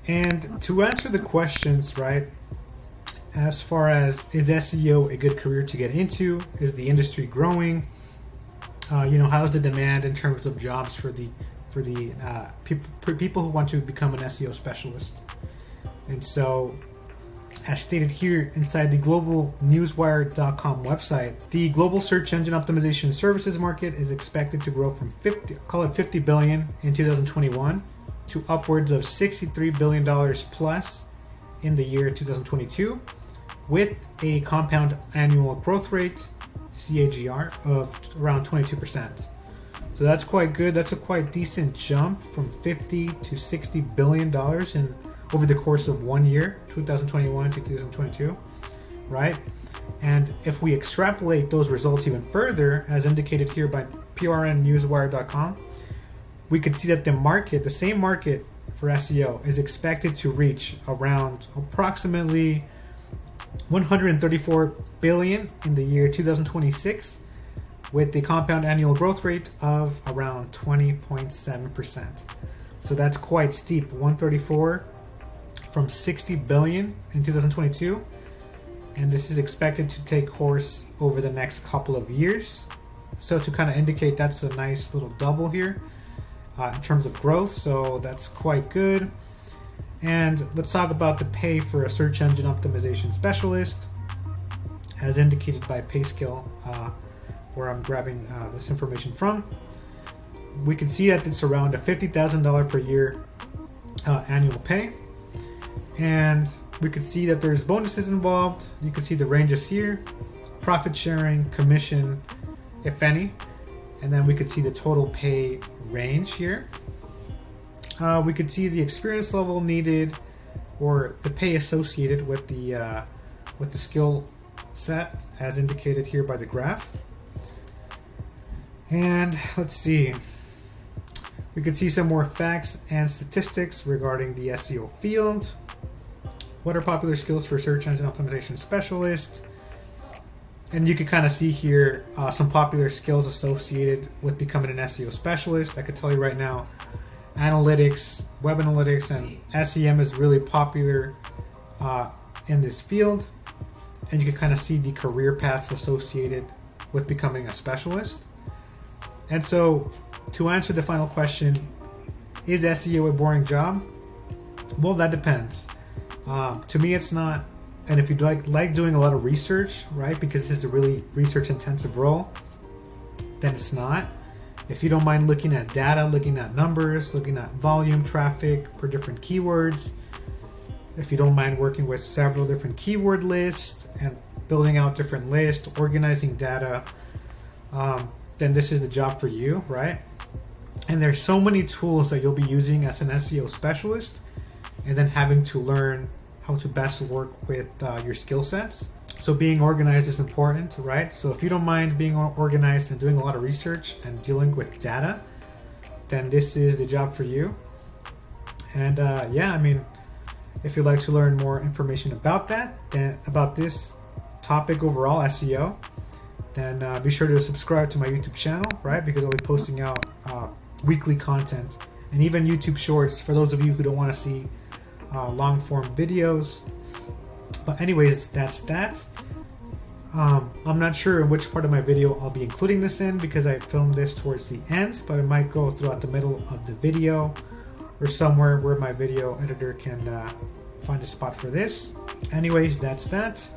And to answer the questions, right, as far as is SEO a good career to get into? Is the industry growing? How's the demand in terms of jobs for the people who want to become an SEO specialist? And so, as stated here inside the globalnewswire.com website, the global search engine optimization services market is expected to grow from 50 billion in 2021 to upwards of $63 billion plus in the year 2022, with a compound annual growth rate, CAGR, of around 22%. So that's quite good. That's a quite decent jump from 50 to $60 billion over the course of 1 year, 2021 to 2022, right? And if we extrapolate those results even further, as indicated here by prnnewswire.com, we could see that the same market for SEO is expected to reach around approximately 134 billion in the year 2026, with the compound annual growth rate of around 20.7%. So that's quite steep, 134 from 60 billion in 2022, and this is expected to take course over the next couple of years. So to kind of indicate, that's a nice little double here in terms of growth, so that's quite good. And let's talk about the pay for a search engine optimization specialist, as indicated by PayScale, where I'm grabbing this information from. We can see that it's around a $50,000 per year annual pay. And we could see that there's bonuses involved. You can see the ranges here, profit sharing, commission, if any. And then we could see the total pay range here. We could see the experience level needed, or the pay associated with the skill set, as indicated here by the graph. And let's see. We could see some more facts and statistics regarding the SEO field. What are popular skills for search engine optimization specialists? And you can kind of see here some popular skills associated with becoming an SEO specialist. I could tell you right now, analytics, web analytics, and SEM is really popular in this field. And you can kind of see the career paths associated with becoming a specialist. And so, to answer the final question, is SEO a boring job? Well, that depends. To me, it's not. And if you like doing a lot of research, right, because this is a really research-intensive role, then it's not. If you don't mind looking at data, looking at numbers, looking at volume, traffic for different keywords, if you don't mind working with several different keyword lists and building out different lists, organizing data, then this is the job for you, right? And there's so many tools that you'll be using as an SEO specialist, and then having to learn how to best work with your skill sets. So being organized is important, right? So if you don't mind being organized and doing a lot of research and dealing with data, then this is the job for you. And if you'd like to learn more information about that, then about this topic overall, SEO, then be sure to subscribe to my YouTube channel, right? Because I'll be posting out weekly content and even YouTube shorts for those of you who don't want to see long form videos. But anyways, that's that. I'm not sure in which part of my video I'll be including this in, because I filmed this towards the end, but it might go throughout the middle of the video or somewhere where my video editor can find a spot for this. Anyways, that's that.